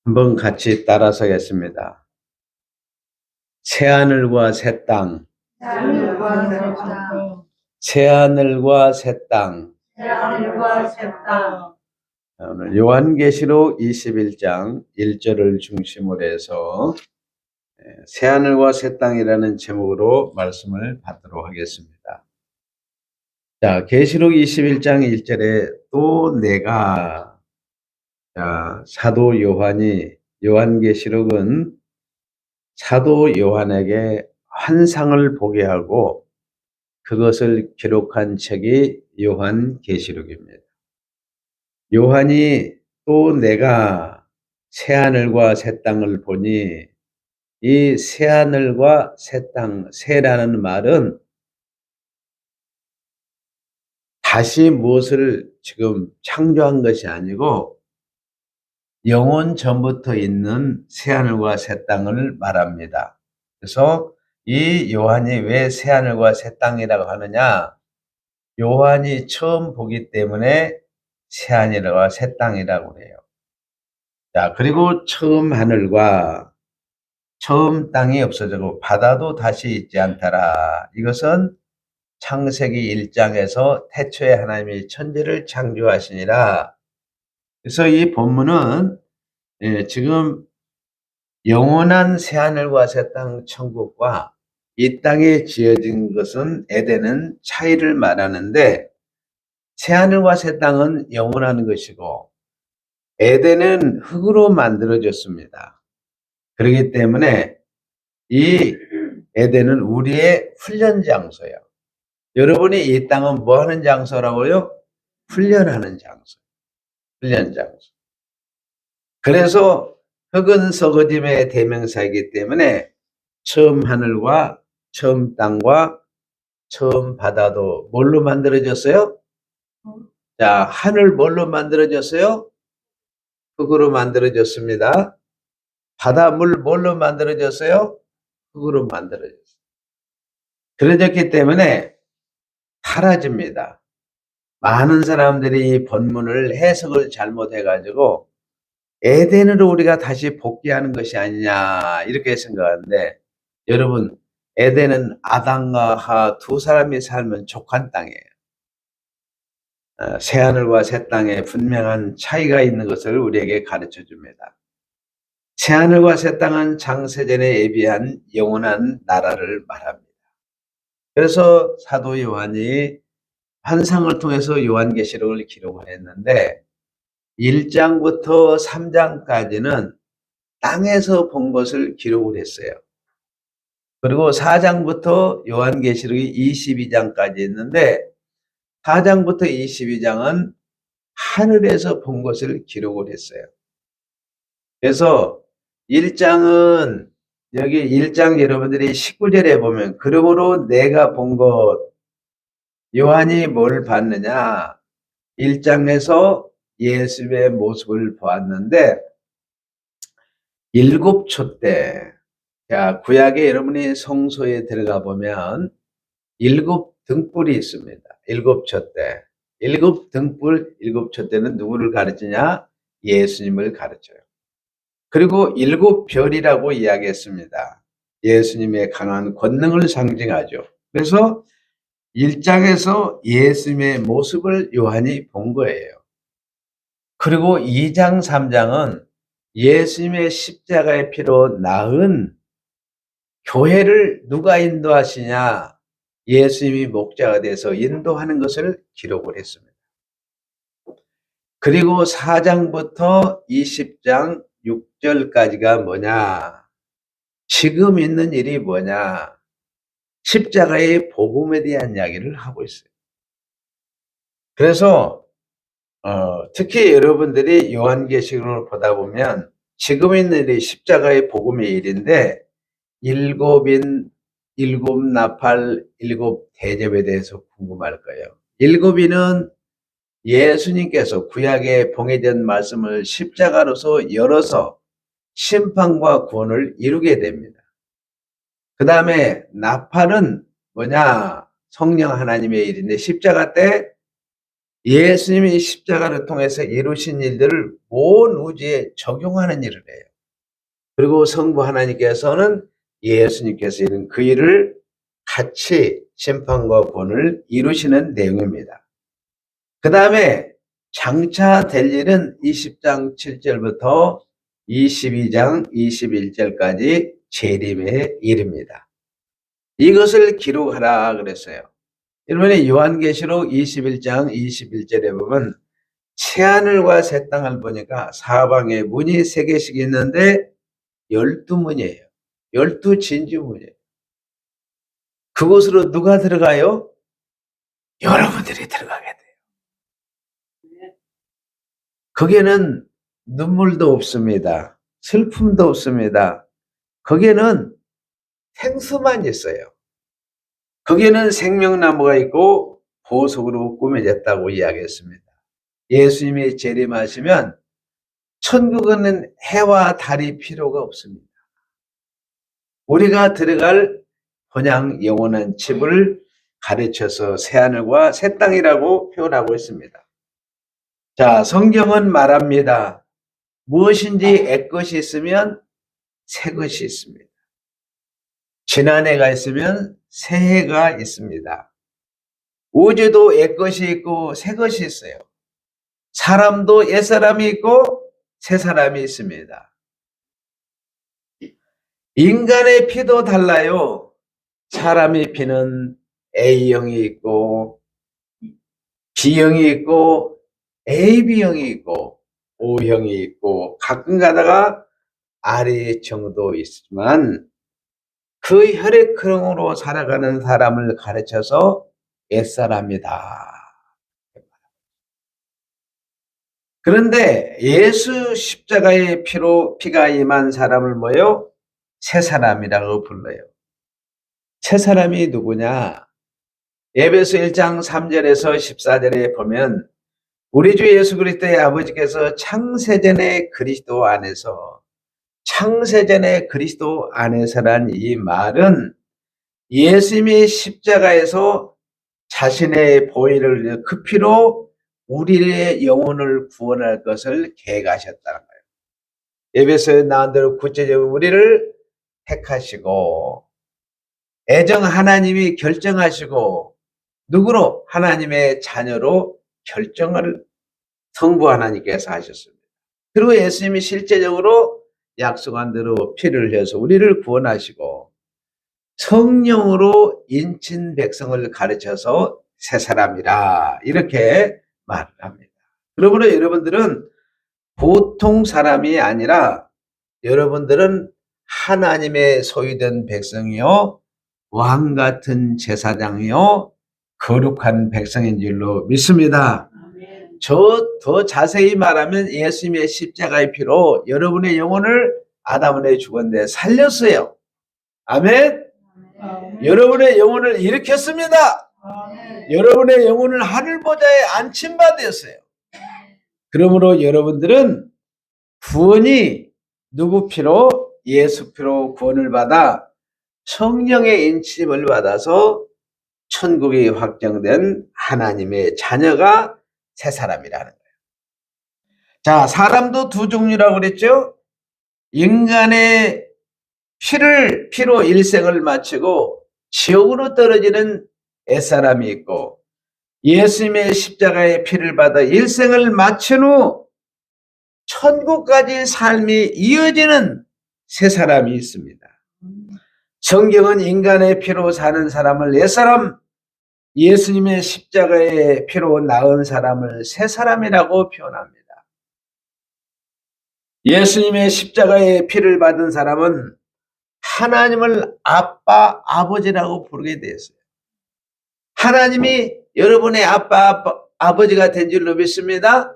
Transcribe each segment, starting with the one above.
한번 같이 따라서겠습니다. 새하늘과 새 땅, 새하늘과 새 땅, 새하늘과 새 땅. 새하늘과 새 땅. 오늘 요한계시록 21장 1절을 중심으로 해서 새하늘과 새 땅이라는 제목으로 말씀을 받도록 하겠습니다. 자, 계시록 21장 1절에 또 내가, 사도 요한이, 요한계시록은 사도 요한에게 환상을 보게 하고 그것을 기록한 책이 요한계시록입니다. 요한이 또 내가 새하늘과 새 땅을 보니, 이 새하늘과 새 땅, 새라는 말은 다시 무엇을 지금 창조한 것이 아니고 영원 전부터 있는 새하늘과 새 땅을 말합니다. 그래서 이 요한이 왜 새하늘과 새 땅이라고 하느냐? 요한이 처음 보기 때문에 새하늘과 새 땅이라고 해요. 자, 그리고 처음 하늘과 처음 땅이 없어지고 바다도 다시 있지 않더라. 이것은 창세기 1장에서 태초에 하나님이 천지를 창조하시니라. 그래서 이 본문은 지금 영원한 새하늘과 새 땅 천국과 이 땅에 지어진 것은 에덴은 차이를 말하는데, 새하늘과 새 땅은 영원한 것이고 에덴은 흙으로 만들어졌습니다. 그렇기 때문에 이 에덴은 우리의 훈련 장소예요. 여러분이 이 땅은 뭐 하는 장소라고요? 훈련하는 장소. 훈련 장소. 그래서 흙은 썩어짐의 대명사이기 때문에 처음 하늘과 처음 땅과 처음 바다도 뭘로 만들어졌어요? 자, 하늘 뭘로 만들어졌어요? 흙으로 만들어졌습니다. 바닷물 뭘로 만들어졌어요? 흙으로 만들어졌어요. 그러졌기 때문에 사라집니다. 많은 사람들이 이 본문을 해석을 잘못해가지고 에덴으로 우리가 다시 복귀하는 것이 아니냐 이렇게 생각하는데, 여러분, 에덴은 아담과 하와 두 사람이 살면 족한 땅이에요. 새하늘과 새 땅에 분명한 차이가 있는 것을 우리에게 가르쳐 줍니다. 새하늘과 새 땅은 장세전에 예비한 영원한 나라를 말합니다. 그래서 사도 요한이 환상을 통해서 요한계시록을 기록을 했는데 1장부터 3장까지는 땅에서 본 것을 기록을 했어요. 그리고 4장부터 요한계시록이 22장까지 있는데 4장부터 22장은 하늘에서 본 것을 기록을 했어요. 그래서 1장은 여기 1장 여러분들이 19절에 보면 그러므로 내가 본 것, 요한이 뭘 봤느냐? 1장에서 예수의 모습을 보았는데 7초 때, 자, 구약에 여러분이 성소에 들어가 보면 7등불이 있습니다. 7초 때. 7등불, 7초 때는 누구를 가르치냐? 예수님을 가르쳐요. 그리고 7별이라고 이야기했습니다. 예수님의 강한 권능을 상징하죠. 그래서 1장에서 예수님의 모습을 요한이 본 거예요. 그리고 2장, 3장은 예수님의 십자가의 피로 낳은 교회를 누가 인도하시냐? 예수님이 목자가 돼서 인도하는 것을 기록을 했습니다. 그리고 4장부터 20장 6절까지가 뭐냐? 지금 있는 일이 뭐냐? 십자가의 복음에 대한 이야기를 하고 있어요. 그래서 특히 여러분들이 요한계시록을 보다 보면 지금 있는 일이 십자가의 복음의 일인데, 일곱 나팔, 7대접에 대해서 궁금할 거예요. 7인은 예수님께서 구약에 봉해진 말씀을 십자가로서 열어서 심판과 구원을 이루게 됩니다. 그 다음에 나팔은 뭐냐? 성령 하나님의 일인데 십자가 때 예수님이 십자가를 통해서 이루신 일들을 온 우주에 적용하는 일을 해요. 그리고 성부 하나님께서는 예수님께서 이룬 그 일을 같이 심판과 구원을 이루시는 내용입니다. 그 다음에 장차 될 일은 20장 7절부터 22장 21절까지 재림의 일입니다. 이것을 기록하라 그랬어요. 여러분이 요한계시록 21장 21절에 보면 새하늘과 새 땅을 보니까 사방에 문이 3개씩 있는데 12문이에요. 12진주문이에요. 그곳으로 누가 들어가요? 여러분들이 들어가게 돼요. 거기에는 눈물도 없습니다. 슬픔도 없습니다. 거기에는 생수만 있어요. 거기에는 생명나무가 있고 보석으로 꾸며졌다고 이야기했습니다. 예수님이 재림하시면 천국은 해와 달이 필요가 없습니다. 우리가 들어갈 그냥 영원한 집을 가르쳐서 새하늘과 새 땅이라고 표현하고 있습니다. 자, 성경은 말합니다. 무엇인지 옛것이 있으면 새것이 있습니다. 지난해가 있으면 새해가 있습니다. 우주도 옛것이 있고 새것이 있어요. 사람도 옛사람이 있고 새사람이 있습니다. 인간의 피도 달라요. 사람의 피는 A형이 있고 B형이 있고 AB형이 있고 O형이 있고 가끔 가다가 R형도 있지만 그 혈액형으로 살아가는 사람을 가르쳐서 옛사람이다. 그런데 예수 십자가의 피가 임한 사람을 뭐요? 새 사람이라고 불러요. 새 사람이 누구냐? 에베소 1장 3절에서 14절에 보면 우리 주 예수 그리스도의 아버지께서 창세전에 그리스도 안에서란 이 말은 예수님이 십자가에서 자신의 보혈을 그 피로 우리의 영혼을 구원할 것을 계획하셨다는 거예요. 에베소에 나온 대로 구체적으로 우리를 택하시고 애정 하나님이 결정하시고 누구로? 하나님의 자녀로 결정을 성부 하나님께서 하셨습니다. 그리고 예수님이 실제적으로 약속한 대로 피를 흘려서 우리를 구원하시고 성령으로 인친 백성을 가르쳐서 새 사람이라 이렇게 말을 합니다. 그러므로 여러분들은 보통 사람이 아니라 여러분들은 하나님의 소유된 백성이요 왕 같은 제사장이요 거룩한 백성인 줄로 믿습니다. 더 자세히 말하면 예수님의 십자가의 피로 여러분의 영혼을 아담의 죽었는데 살렸어요. 아멘. 여러분의 영혼을 일으켰습니다. 여러분의 영혼을 하늘보좌에 안침받았어요. 그러므로 여러분들은 구원이 누구 피로? 예수 피로 구원을 받아 성령의 인침을 받아서 천국이 확정된 하나님의 자녀가 새 사람이라는 거예요. 자, 사람도 두 종류라고 그랬죠? 인간의 피로 일생을 마치고 지옥으로 떨어지는 옛사람이 있고 예수님의 십자가의 피를 받아 일생을 마친 후 천국까지 삶이 이어지는 새 사람이 있습니다. 성경은 인간의 피로 사는 사람을 옛사람, 예수님의 십자가의 피로 낳은 사람을 새 사람이라고 표현합니다. 예수님의 십자가의 피를 받은 사람은 하나님을 아빠, 아버지라고 부르게 되었어요. 하나님이 여러분의 아빠, 아버지가 된 줄로 믿습니다.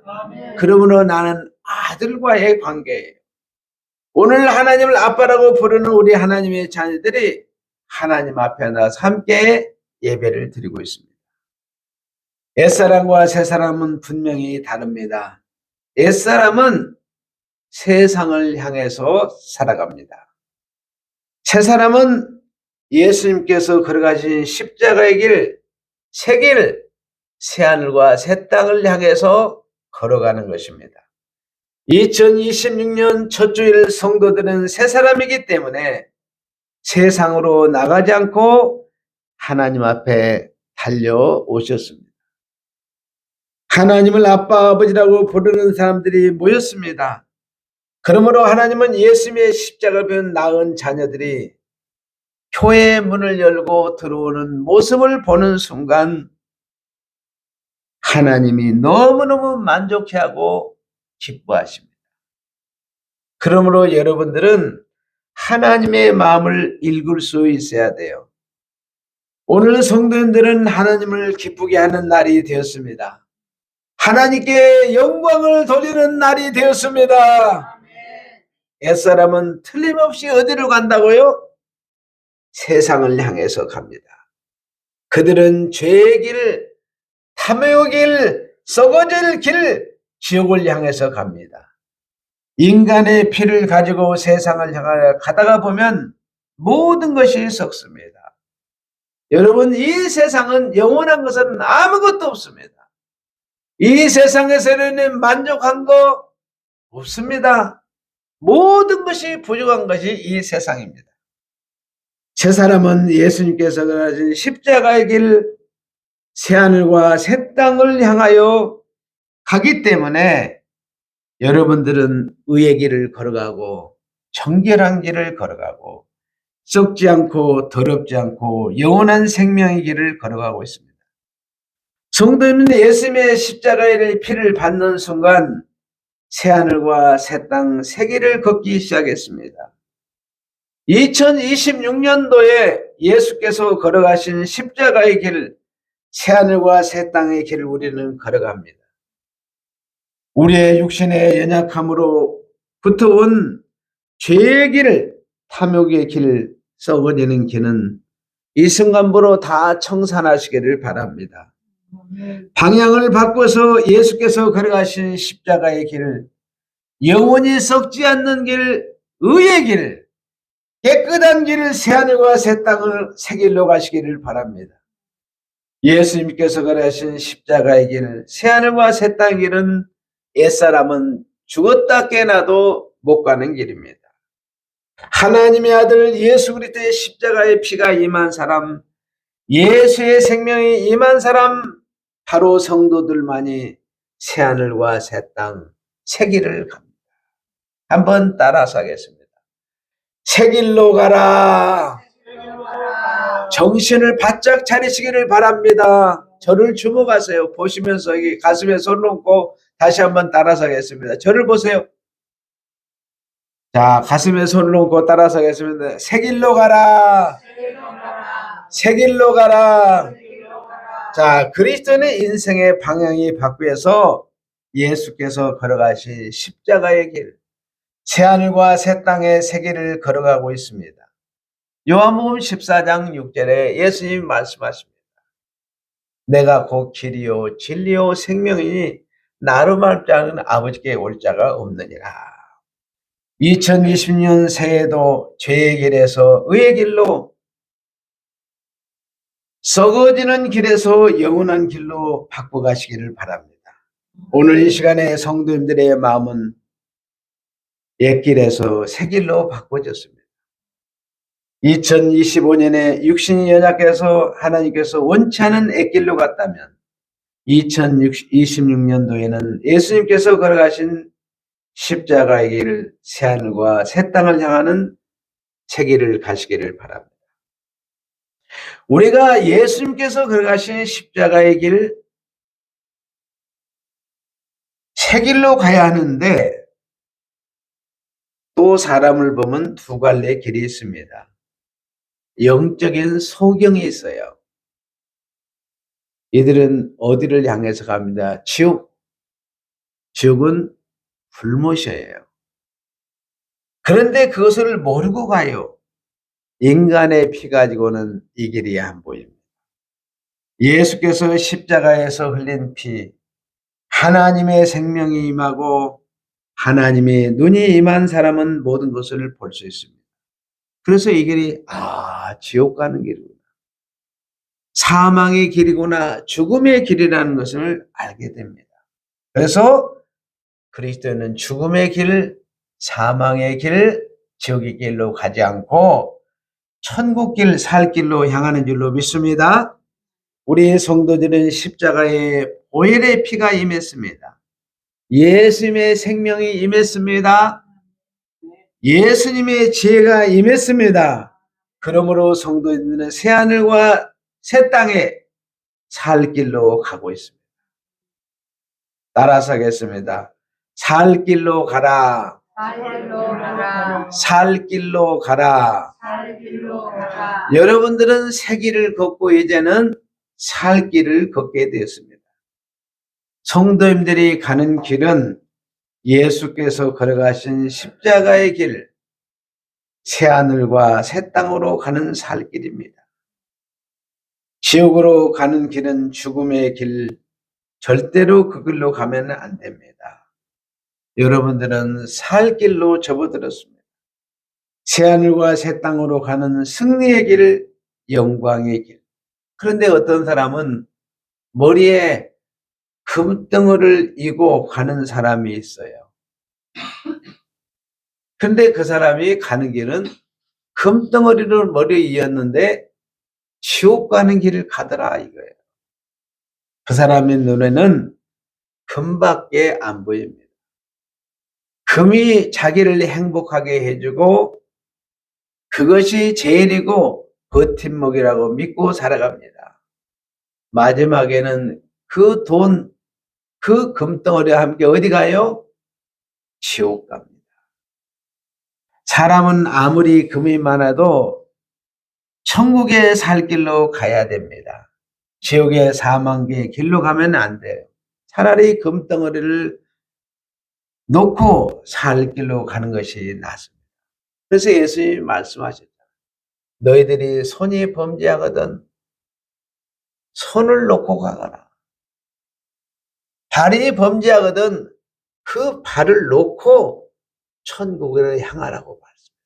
그러므로 나는 아들과의 관계예요. 오늘 하나님을 아빠라고 부르는 우리 하나님의 자녀들이 하나님 앞에 나서 함께 예배를 드리고 있습니다. 옛사람과 새사람은 분명히 다릅니다. 옛사람은 세상을 향해서 살아갑니다. 새사람은 예수님께서 걸어가신 십자가의 길, 새 길, 새하늘과 새 땅을 향해서 걸어가는 것입니다. 2026년 첫 주일 성도들은 새 사람이기 때문에 세상으로 나가지 않고 하나님 앞에 달려오셨습니다. 하나님을 아빠 아버지라고 부르는 사람들이 모였습니다. 그러므로 하나님은 예수님의 십자가를 배운 낳은 자녀들이 교회의 문을 열고 들어오는 모습을 보는 순간 하나님이 너무너무 만족해하고 기뻐하십니다. 그러므로 여러분들은 하나님의 마음을 읽을 수 있어야 돼요. 오늘 성도님들은 하나님을 기쁘게 하는 날이 되었습니다. 하나님께 영광을 돌리는 날이 되었습니다. 옛사람은 틀림없이 어디로 간다고요? 세상을 향해서 갑니다. 그들은 죄의 길, 탐욕의 길, 썩어질 길, 지옥을 향해서 갑니다. 인간의 피를 가지고 세상을 향하여 가다가 보면 모든 것이 썩습니다. 여러분, 이 세상은 영원한 것은 아무것도 없습니다. 이 세상에서는 만족한 거 없습니다. 모든 것이 부족한 것이 이 세상입니다. 새 사람은 예수님께서 가신 십자가의 길, 새하늘과 새 땅을 향하여 가기 때문에 여러분들은 의의 길을 걸어가고 정결한 길을 걸어가고 썩지 않고 더럽지 않고 영원한 생명의 길을 걸어가고 있습니다. 성도는 예수님의 십자가의 피를 받는 순간 새하늘과 새 땅, 새 길을 걷기 시작했습니다. 2026년도에 예수께서 걸어가신 십자가의 길, 새하늘과 새 땅의 길을 우리는 걸어갑니다. 우리의 육신의 연약함으로부터 온 죄의 길, 탐욕의 길, 썩어지는 길은 이 순간부로 다 청산하시기를 바랍니다. 방향을 바꿔서 예수께서 걸어가신 십자가의 길, 영원히 썩지 않는 길, 의의 길, 깨끗한 길, 새하늘과 새 땅을 새 길로 가시기를 바랍니다. 예수님께서 걸어가신 십자가의 길, 새하늘과 새 땅의 길은 옛사람은 죽었다 깨나도 못 가는 길입니다. 하나님의 아들 예수 그리스도의 십자가의 피가 임한 사람, 예수의 생명이 임한 사람, 바로 성도들만이 새하늘과 새 땅, 새 길을 갑니다. 한번 따라서 하겠습니다. 새 길로 가라. 정신을 바짝 차리시기를 바랍니다. 저를 주목하세요. 보시면서 여기 가슴에 손 얹고 다시 한번 따라서 하겠습니다. 저를 보세요. 자, 가슴에 손을 얹고 따라서 하겠습니다. 새 길로 가라. 새 길로 가라. 자, 그리스도인의 인생의 방향이 바뀌어서 예수께서 걸어가신 십자가의 길, 새하늘과 새 땅의 새 길을 걸어가고 있습니다. 요한복음 14장 6절에 예수님이 말씀하십니다. 내가 곧 길이요 진리요 생명이니 나로 말지 않은 아버지께 올 자가 없느니라. 2020년 새해도 죄의 길에서 의의 길로, 썩어지는 길에서 영원한 길로 바꿔가시기를 바랍니다. 오늘 이 시간에 성도님들의 마음은 옛 길에서 새 길로 바꿔졌습니다. 2025년에 육신이 연약해서 하나님께서 원치 않은 옛길로 갔다면 2026년도에는 예수님께서 걸어가신 십자가의 길, 새하늘과 새 땅을 향하는 새 길을 가시기를 바랍니다. 우리가 예수님께서 걸어가신 십자가의 길, 새 길로 가야 하는데 또 사람을 보면 두 갈래의 길이 있습니다. 영적인 소경이 있어요. 이들은 어디를 향해서 갑니다? 지옥. 지옥은 불못이에요. 그런데 그것을 모르고 가요. 인간의 피 가지고는 이 길이 안 보입니다. 예수께서 십자가에서 흘린 피, 하나님의 생명이 임하고 하나님의 눈이 임한 사람은 모든 것을 볼 수 있습니다. 그래서 이 길이 지옥 가는 길이구나. 사망의 길이구나, 죽음의 길이라는 것을 알게 됩니다. 그래서 그리스도는 죽음의 길, 사망의 길, 지옥의 길로 가지 않고 천국 길, 살 길로 향하는 줄로 믿습니다. 우리 성도들은 십자가에 보혈의 피가 임했습니다. 예수님의 생명이 임했습니다. 예수님의 지혜가 임했습니다. 그러므로 성도들은 새하늘과 새 땅에 살 길로 가고 있습니다. 따라서 하겠습니다. 살 길로 가라. 살 길로 가라. 살 길로 가라. 살 길로 가라. 여러분들은 새 길을 걷고 이제는 살 길을 걷게 되었습니다. 성도님들이 가는 길은 예수께서 걸어가신 십자가의 길, 새하늘과 새 땅으로 가는 살 길입니다. 지옥으로 가는 길은 죽음의 길, 절대로 그 길로 가면 안 됩니다. 여러분들은 살 길로 접어들었습니다. 새하늘과 새 땅으로 가는 승리의 길, 영광의 길. 그런데 어떤 사람은 머리에 금덩어리를 이고 가는 사람이 있어요. 근데 그 사람이 가는 길은 금덩어리를 머리에 이었는데 지옥 가는 길을 가더라 이거예요. 그 사람의 눈에는 금밖에 안 보입니다. 금이 자기를 행복하게 해주고 그것이 제일이고 버팀목이라고 믿고 살아갑니다. 마지막에는 그 돈, 그 금덩어리와 함께 어디 가요? 지옥 갑니다. 사람은 아무리 금이 많아도 천국의 살 길로 가야 됩니다. 지옥의 사망의 길로 가면 안 돼요. 차라리 금덩어리를 놓고 살 길로 가는 것이 낫습니다. 그래서 예수님이 말씀하셨죠. 너희들이 손이 범죄하거든 손을 놓고 가거라. 발이 범죄하거든 그 발을 놓고 천국을 향하라고 말씀했어요.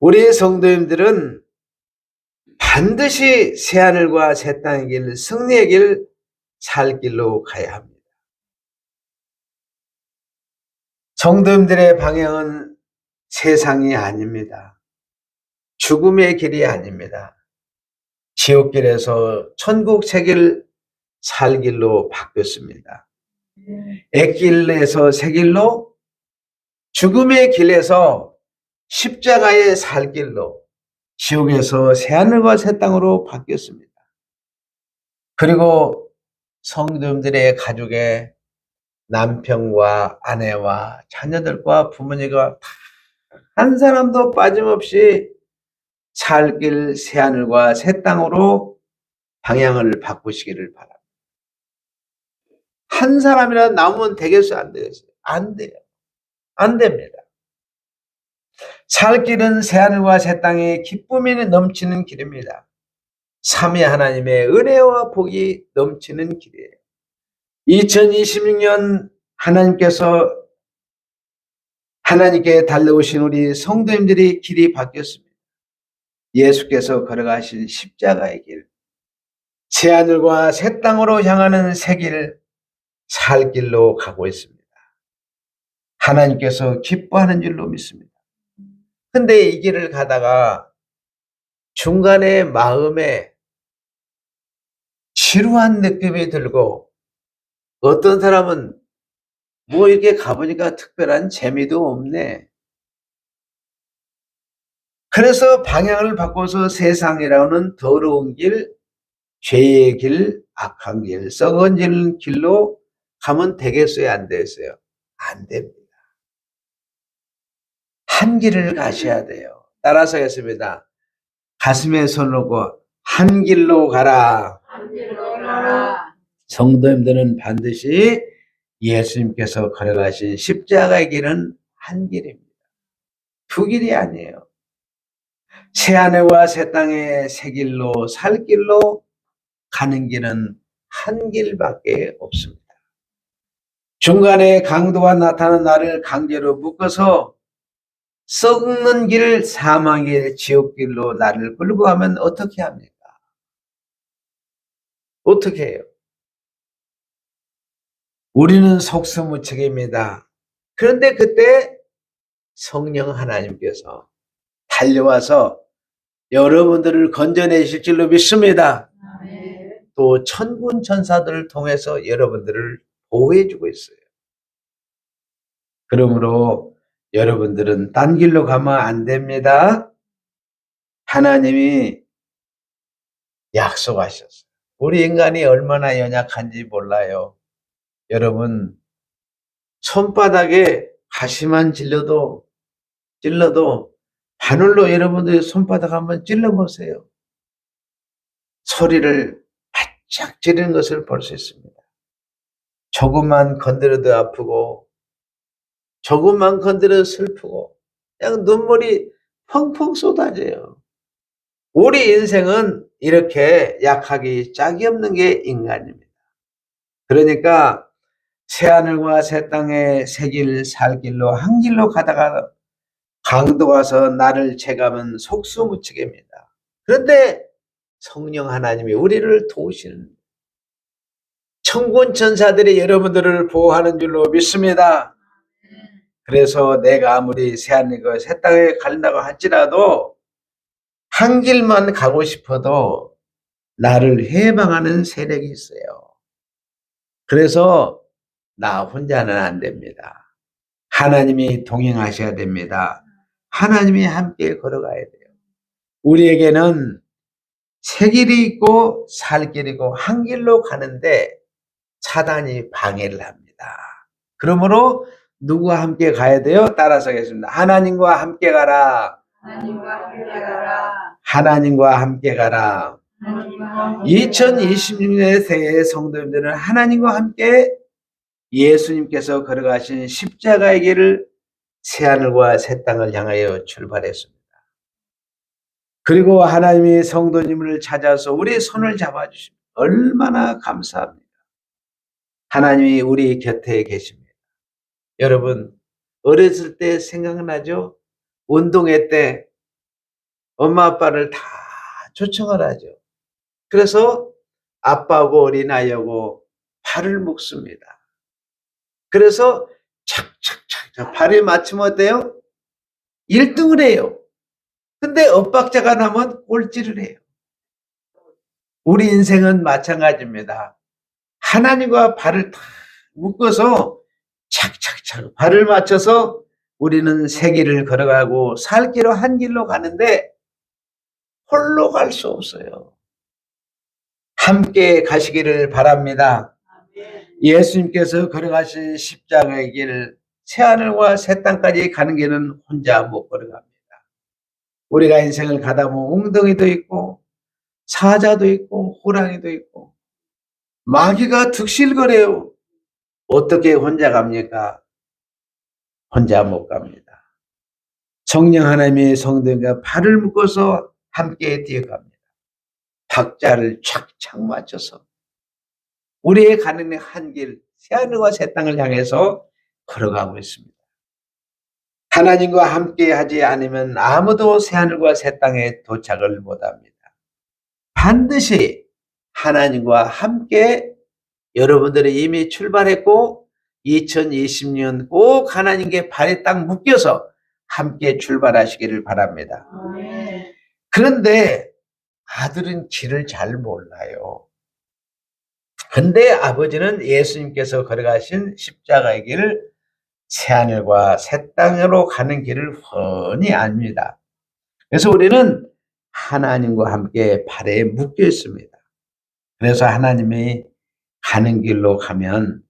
우리 성도님들은 반드시 새하늘과 새 땅의 길, 승리의 길, 살 길로 가야 합니다. 성도님들의 방향은 세상이 아닙니다. 죽음의 길이 아닙니다. 지옥길에서 천국 새길 살 길로 바뀌었습니다. 액길에서 새 길로, 죽음의 길에서 십자가의 살 길로, 지옥에서 새하늘과 새 땅으로 바뀌었습니다. 그리고 성도님들의 가족의 남편과 아내와 자녀들과 부모님과 한 사람도 빠짐없이 살 길 새하늘과 새 땅으로 방향을 바꾸시기를 바랍니다. 한 사람이라도 남으면 되겠어요? 안 되겠어요? 안 돼요. 안 됩니다. 살 길은 새하늘과 새 땅에 기쁨이 넘치는 길입니다. 삼위 하나님의 은혜와 복이 넘치는 길이에요. 2026년 하나님께 달려오신 우리 성도님들이 길이 바뀌었습니다. 예수께서 걸어가신 십자가의 길, 새하늘과 새 땅으로 향하는 새 길, 살 길로 가고 있습니다. 하나님께서 기뻐하는 줄로 믿습니다. 근데 이 길을 가다가 중간에 마음에 지루한 느낌이 들고 어떤 사람은 뭐 이렇게 가보니까 특별한 재미도 없네. 그래서 방향을 바꿔서 세상이라는 더러운 길, 죄의 길, 악한 길, 썩어지는 길로 가면 되겠어요? 안 되겠어요? 안 됩니다. 한 길을 가셔야 돼요. 따라서 하겠습니다. 가슴에 손 놓고 한 길로 가라. 한 길로 가라. 성도님들은 반드시 예수님께서 걸어가신 십자가의 길은 한 길입니다. 두 길이 아니에요. 새하늘과 새 땅의 새 길로 살 길로 가는 길은 한 길밖에 없습니다. 중간에 강도가 나타난 나를 강제로 묶어서 썩는 길, 사망의 길, 지옥길로 나를 끌고 가면 어떻게 합니까? 어떻게 해요? 우리는 속수무책입니다. 그런데 그때 성령 하나님께서 달려와서 여러분들을 건져내실 줄로 믿습니다. 아멘. 또 천군 천사들을 통해서 여러분들을 보호해주고 있어요. 그러므로 여러분들은 딴 길로 가면 안 됩니다. 하나님이 약속하셨어요. 우리 인간이 얼마나 연약한지 몰라요. 여러분, 손바닥에 가시만 찔러도 바늘로 여러분들 손바닥 한번 찔러보세요. 소리를 바짝 지르는 것을 볼 수 있습니다. 조금만 건드려도 아프고 조금만 건드려도 슬프고 그냥 눈물이 펑펑 쏟아져요. 우리 인생은 이렇게 약하기 짝이 없는 게 인간입니다. 그러니까 새하늘과 새 땅에 새 길 살 길로 한 길로 가다가 강도 가서 나를 채가면 속수무책입니다. 그런데 성령 하나님이 우리를 도우시는 천군 천사들이 여러분들을 보호하는 줄로 믿습니다. 그래서 내가 아무리 새하늘과 새 땅에 간다고 할지라도 한 길만 가고 싶어도 나를 해방하는 세력이 있어요. 그래서 나 혼자는 안 됩니다. 하나님이 동행하셔야 됩니다. 하나님이 함께 걸어가야 돼요. 우리에게는 새 길이 있고 살 길이고 한 길로 가는데 사단이 방해를 합니다. 그러므로 누구와 함께 가야 돼요? 따라서 하겠습니다. 하나님과 함께 가라. 하나님과 함께 가라. 하나님과 함께 가라. 하나님과 함께 2026년의 새해 성도님들은 하나님과 함께 예수님께서 걸어가신 십자가의 길을 새하늘과 새 땅을 향하여 출발했습니다. 그리고 하나님이 성도님을 찾아서 우리 손을 잡아주십니다. 얼마나 감사합니다. 하나님이 우리 곁에 계십니다. 여러분, 어렸을 때 생각나죠? 운동회 때 엄마 아빠를 다 초청을 하죠. 그래서 아빠하고 어린아이하고 발을 묶습니다. 그래서 착착착 발에 맞추면 어때요? 1등을 해요. 근데 엇박자가 나면 꼴찌를 해요. 우리 인생은 마찬가지입니다. 하나님과 발을 다 묶어서 착착착 발을 맞춰서 우리는 새 길을 걸어가고 살 길로 한 길로 가는데 홀로 갈 수 없어요. 함께 가시기를 바랍니다. 예수님께서 걸어가신 십자가의 길, 새하늘과 새 땅까지 가는 길은 혼자 못 걸어갑니다. 우리가 인생을 가다 보면 웅덩이도 있고 사자도 있고 호랑이도 있고 마귀가 득실거려요. 어떻게 혼자 갑니까? 혼자 못 갑니다. 성령 하나님의 성도님과 발을 묶어서 함께 뛰어갑니다. 박자를 착착 맞춰서 우리의 가는 한 길, 새하늘과 새 땅을 향해서 걸어가고 있습니다. 하나님과 함께 하지 않으면 아무도 새하늘과 새 땅에 도착을 못합니다. 반드시 하나님과 함께 여러분들이 이미 출발했고 2020년 꼭 하나님께 발에 딱 묶여서 함께 출발하시기를 바랍니다. 아멘. 그런데 아들은 길을 잘 몰라요. 근데 아버지는 예수님께서 걸어가신 십자가의 길을 새하늘과 새 땅으로 가는 길을 훤히 압니다. 그래서 우리는 하나님과 함께 발에 묶여 있습니다. 그래서 하나님이 가는 길로 가면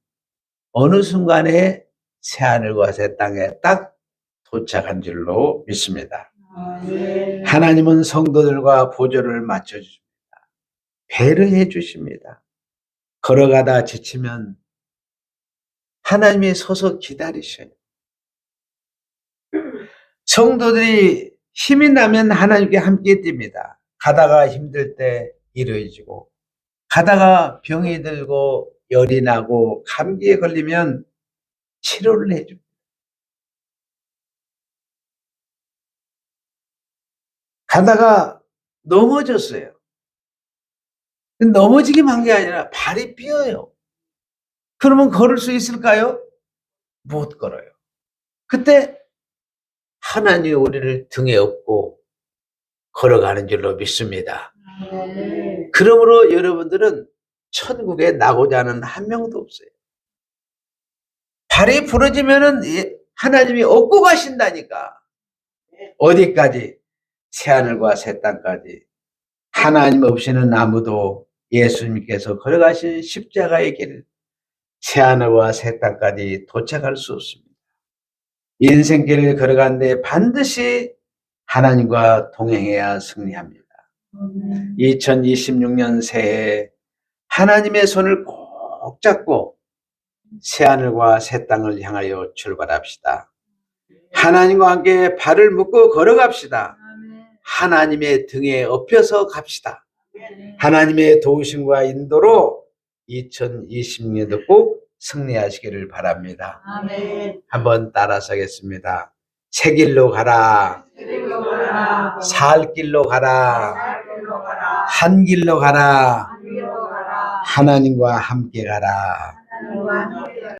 어느 순간에 새하늘과 새 땅에 딱 도착한 줄로 믿습니다. 아멘. 하나님은 성도들과 보조를 맞춰주십니다. 배려해 주십니다. 걸어가다 지치면 하나님이 서서 기다리셔요. 성도들이 힘이 나면 하나님께 함께 뜁니다. 가다가 힘들 때 이루어지고 가다가 병이 들고 열이 나고 감기에 걸리면 치료를 해줍니다. 가다가 넘어졌어요. 넘어지기만 한 게 아니라 발이 삐어요. 그러면 걸을 수 있을까요? 못 걸어요. 그때 하나님이 우리를 등에 업고 걸어가는 줄로 믿습니다. 아멘. 그러므로 여러분들은 천국에 나고자 하는 한 명도 없어요. 발이 부러지면은 하나님이 업고 가신다니까. 어디까지? 새하늘과 새 땅까지. 하나님 없이는 아무도 예수님께서 걸어가신 십자가의 길, 새하늘과 새 땅까지 도착할 수 없습니다. 인생길을 걸어가는데 반드시 하나님과 동행해야 승리합니다. 2026년 새해 하나님의 손을 꼭 잡고 새하늘과 새 땅을 향하여 출발합시다. 하나님과 함께 발을 묶고 걸어갑시다. 하나님의 등에 업혀서 갑시다. 하나님의 도우심과 인도로 2026년도 꼭 승리하시기를 바랍니다. 아멘. 한번 따라서 하겠습니다. 새 길로 가라. 길로 가라. 살 길로 가라. 살 길로 가라. 한 길로 가라. 길로 가라. 하나님과 함께 가라. 하나님과 함께